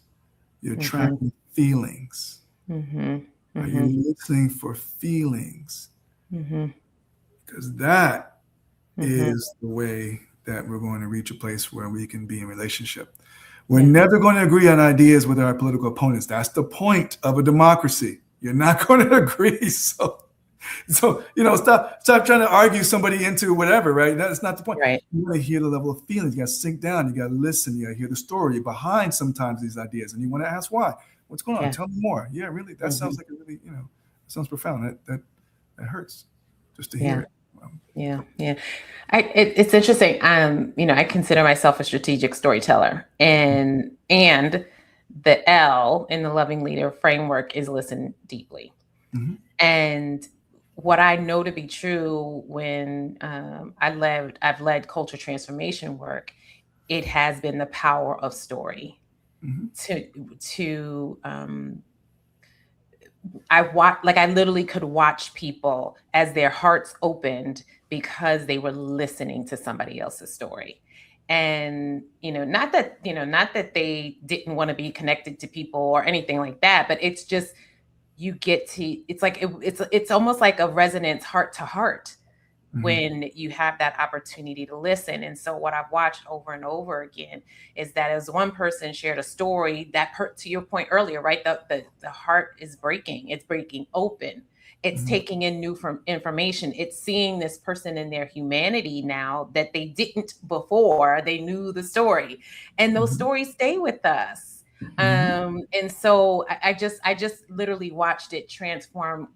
You're tracking feelings. Are you listening for feelings? Because that is the way that we're going to reach a place where we can be in relationship. We're never going to agree on ideas with our political opponents. That's the point of a democracy. You're not going to agree. So you know, stop trying to argue somebody into whatever, right? That's not the point. Right. You want to hear the level of feelings. You got to sink down. You got to listen. You got to hear the story behind sometimes these ideas, and you want to ask why. What's going on? Tell me more. Yeah, really. That sounds like a really, you know, sounds profound. That hurts just to hear it. Yeah. It's interesting. You know, I consider myself a strategic storyteller, and the L in the Loving Leader framework is listen deeply. And what I know to be true when I've led culture transformation work, it has been the power of story. I literally could watch people as their hearts opened because they were listening to somebody else's story. And, you know, not that they didn't want to be connected to people or anything like that, but it's just, it's almost like a resonance heart to heart when you have that opportunity to listen. And so what I've watched over and over again is that as one person shared a story that hurt, to your point earlier, right? The heart is breaking. It's breaking open. It's taking in new information. It's seeing this person in their humanity now that they didn't before they knew the story. And those stories stay with us. And so I just literally watched it transform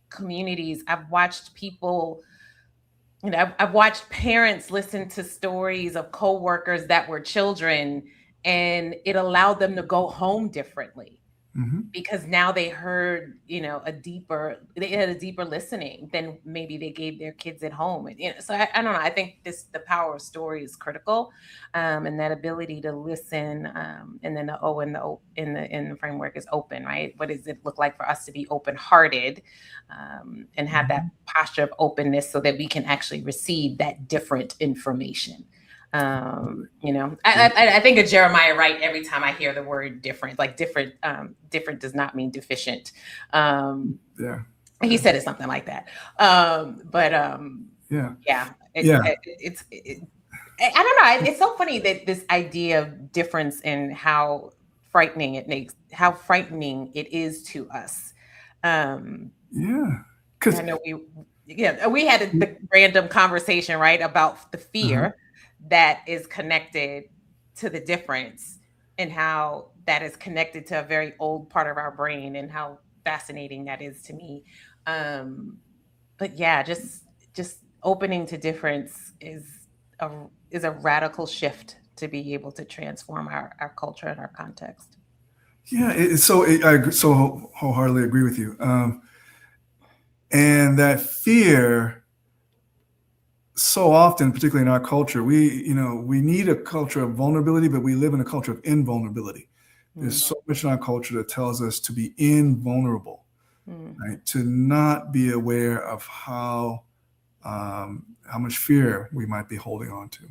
communities. I've watched people, you know, I've watched parents listen to stories of coworkers that were children, and it allowed them to go home differently because now they heard, you know, they had a deeper listening than maybe they gave their kids at home. And, you know, so I don't know. I think the power of story is critical, and that ability to listen. And then the O in the framework is open, right? What does it look like for us to be open-hearted, and have that posture of openness so that we can actually receive that different information? You know, I think of Jeremiah Wright every time I hear the word different. Like different does not mean deficient. He said it something like that. I don't know. It's so funny that this idea of difference and how frightening it is to us. I know we had the random conversation, right, about the fear that is connected to the difference and how that is connected to a very old part of our brain and how fascinating that is to me. But yeah, just opening to difference is a radical shift to be able to transform our culture and our context. Yeah, I so wholeheartedly agree with you. And that fear, so often, particularly in our culture, we need a culture of vulnerability, but we live in a culture of invulnerability. There's so much in our culture that tells us to be invulnerable. right? To not be aware of how much fear we might be holding on to.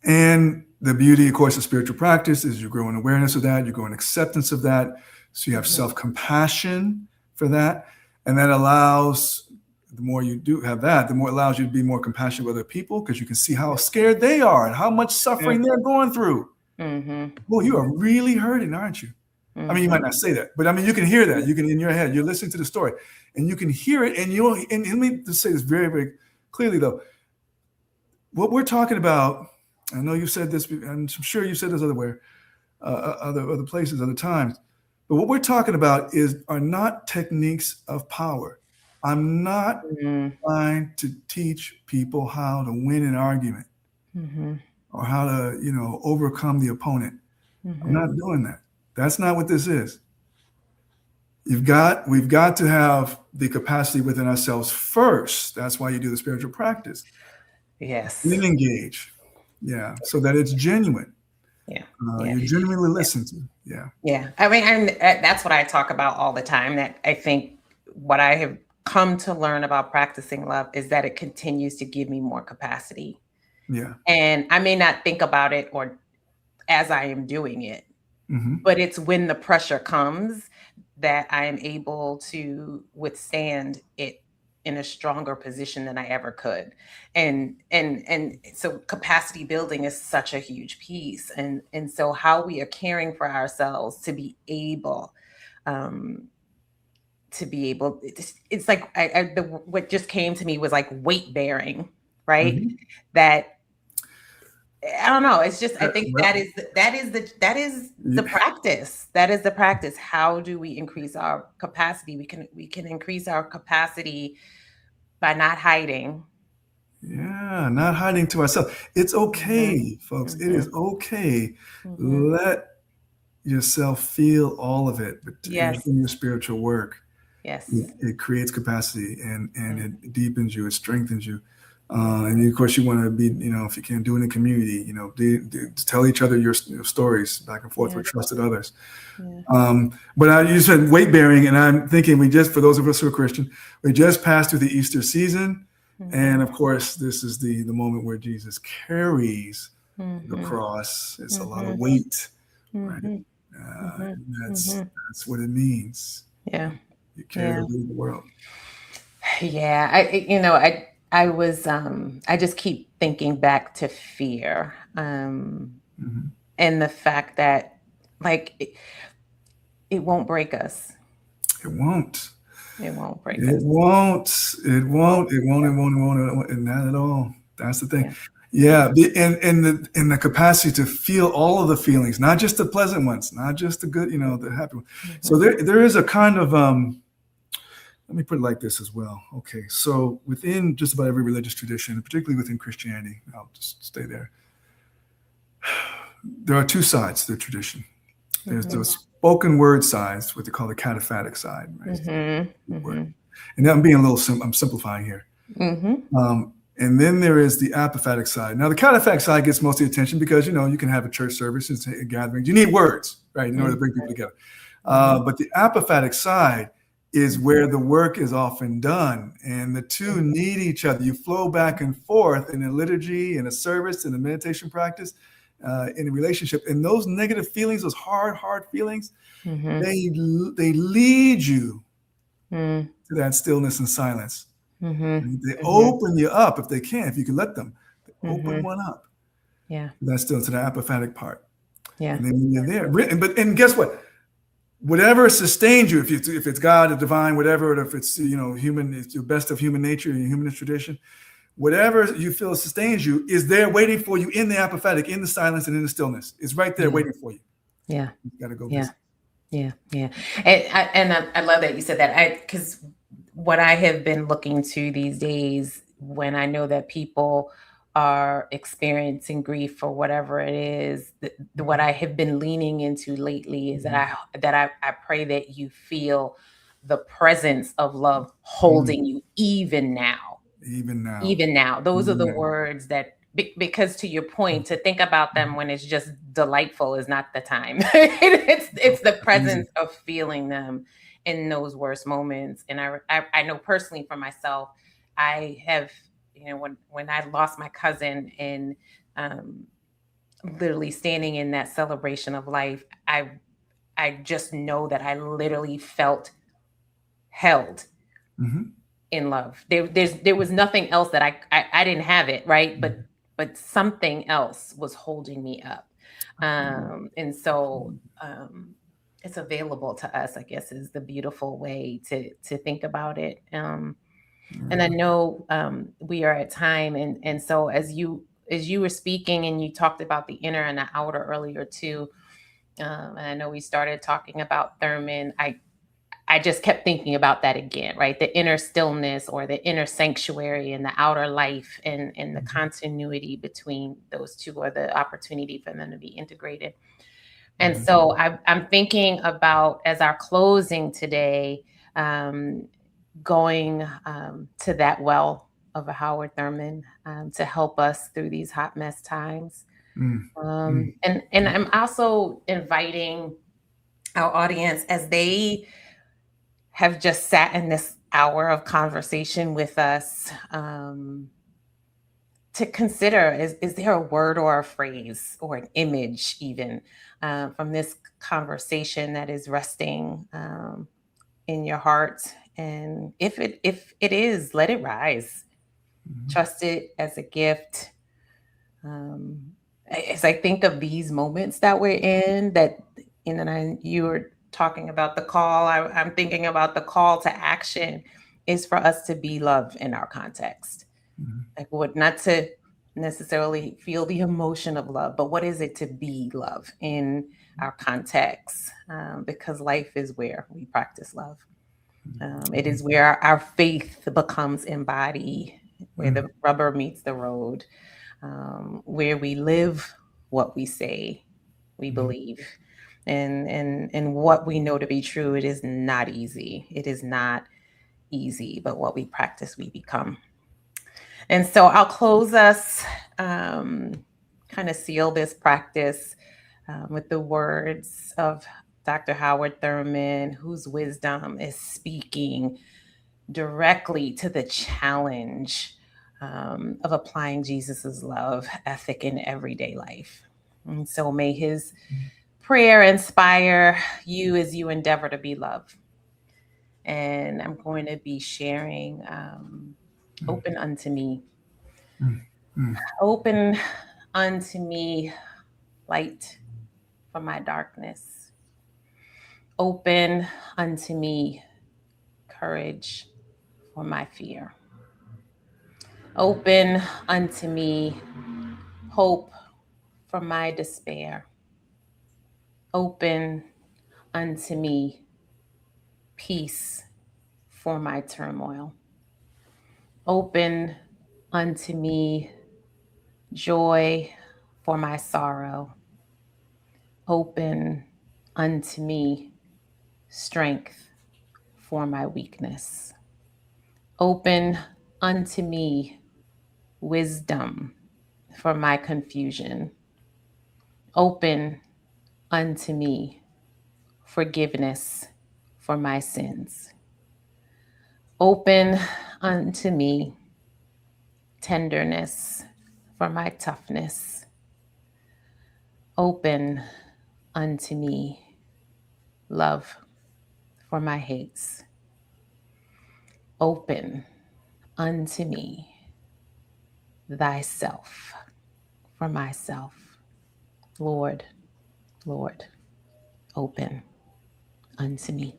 And the beauty, of course, of spiritual practice is you grow in awareness of that, you grow in acceptance of that. So you have self-compassion for that. And that allows, the more you do have that, the more it allows you to be more compassionate with other people, because you can see how scared they are and how much suffering they're going through. Well, you are really hurting, aren't you? I mean, you might not say that, but I mean, you can hear that. You can, in your head, you're listening to the story and you can hear it. And and let me just say this very, very clearly, though. What we're talking about, I know you said this, and I'm sure you said this other places, other times, but what we're talking about are not techniques of power. I'm not trying to teach people how to win an argument or how to, overcome the opponent. I'm not doing that. That's not what this is. We've got to have the capacity within ourselves first. That's why you do the spiritual practice. Yes. Then engage. Yeah. So that it's genuine. Yeah. You're genuinely listened to. Yeah. Yeah. I mean, that's what I talk about all the time. That I think what I have come to learn about practicing love is that it continues to give me more capacity. Yeah. And I may not think about it or as I am doing it, but it's when the pressure comes that I am able to withstand it in a stronger position than I ever could. And so capacity building is such a huge piece. And so how we are caring for ourselves to be able, it's like what just came to me was like weight bearing, right? That I don't know. It's just, I think that is the practice. That is the practice. How do we increase our capacity? We can increase our capacity by not hiding. Yeah, not hiding to ourselves. It's okay, folks. It is okay. Let yourself feel all of it, but in your spiritual work. Yes. It creates capacity and it deepens you, it strengthens you. And of course, you want to be, if you can do it in community, tell each other your stories back and forth with trusted others. But you said weight bearing, and I'm thinking for those of us who are Christian, we just passed through the Easter season. And of course, this is the moment where Jesus carries the cross. It's a lot of weight, right? That's what it means. Yeah. You carry the weight of the world. Yeah. I was, I just keep thinking back to fear, and the fact that it won't break us. It won't. It won't break us. It won't. Not at all. That's the thing. Yeah. And the capacity to feel all of the feelings, not just the pleasant ones, not just the good, the happy ones. So there is a kind of, let me put it like this as well. Okay, so within just about every religious tradition, particularly within Christianity, I'll just stay there. There are two sides to the tradition. There's the spoken word side, what they call the cataphatic side, right? And I'm simplifying here. And then there is the apophatic side. Now, the cataphatic side gets most of the attention because, you can have a church service and gatherings. You need words, right, in order to bring people together. But the apophatic side is where the work is often done, and the two need each other. You flow back and forth in a liturgy, in a service, in a meditation practice, in a relationship. And those negative feelings, those hard feelings, they lead you to that stillness and silence. They open you up if they can, if you can let them. They open one up. Yeah. That's still to the apophatic part. Yeah. And then when you're there, and guess what? Whatever sustains you, if it's God, the divine, whatever, or if it's human, it's the best of human nature and humanist tradition, whatever you feel sustains you is there waiting for you in the apophatic, in the silence, and in the stillness. It's right there waiting for you. Yeah, you got to go. Yeah, yeah. And I love that you said that. Because what I have been looking to these days, when I know that people are experiencing grief or whatever it is, what I have been leaning into lately is that I pray that you feel the presence of love holding you even now. Those are the words that because to your point, to think about them when it's just delightful is not the time. It's the presence of feeling them in those worst moments. And I know personally for myself, I have, when I lost my cousin and literally standing in that celebration of life, I just know that I literally felt held in love. There was nothing else that I didn't have it, right? But something else was holding me up. And so it's available to us, I guess, is the beautiful way to think about it. And I know we are at time, and so as you were speaking and you talked about the inner and the outer earlier too, and I know we started talking about Thurman. I just kept thinking about that again, right? The inner stillness or the inner sanctuary and the outer life, and the continuity between those two, or the opportunity for them to be integrated. And so I'm thinking about, as our closing today, going to that well of a Howard Thurman to help us through these hot mess times. And I'm also inviting our audience, as they have just sat in this hour of conversation with us, to consider, is there a word or a phrase or an image even from this conversation that is resting in your heart? And if it is, let it rise. Trust it as a gift. As I think of these moments that we're in, that you were talking about the call, I'm thinking about the call to action is for us to be love in our context. Like, what, not to necessarily feel the emotion of love, but what is it to be love in our context? Because life is where we practice love. It is where our faith becomes embodied, where the rubber meets the road, where we live what we say we believe, and what we know to be true. It is not easy. It is not easy, but what we practice, we become. And so I'll close us, kind of seal this practice with the words of Dr. Howard Thurman, whose wisdom is speaking directly to the challenge of applying Jesus's love ethic in everyday life. And so may his prayer inspire you as you endeavor to be love. And I'm going to be sharing open unto me. Open unto me light from my darkness. Open unto me courage for my fear. Open unto me hope for my despair. Open unto me peace for my turmoil. Open unto me joy for my sorrow. Open unto me strength for my weakness. Open unto me wisdom for my confusion. Open unto me forgiveness for my sins. Open unto me tenderness for my toughness. Open unto me love for my hates. Open unto me thyself for myself. Lord, Lord, open unto me.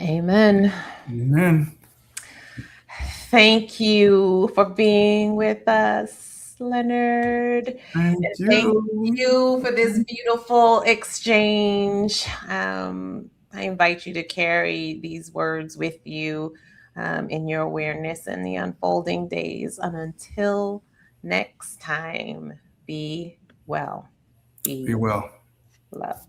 Amen. Amen. Thank you for being with us, Leonard. Thank you. Thank you for this beautiful exchange. I invite you to carry these words with you in your awareness in the unfolding days. And until next time, be well. Be well. Love.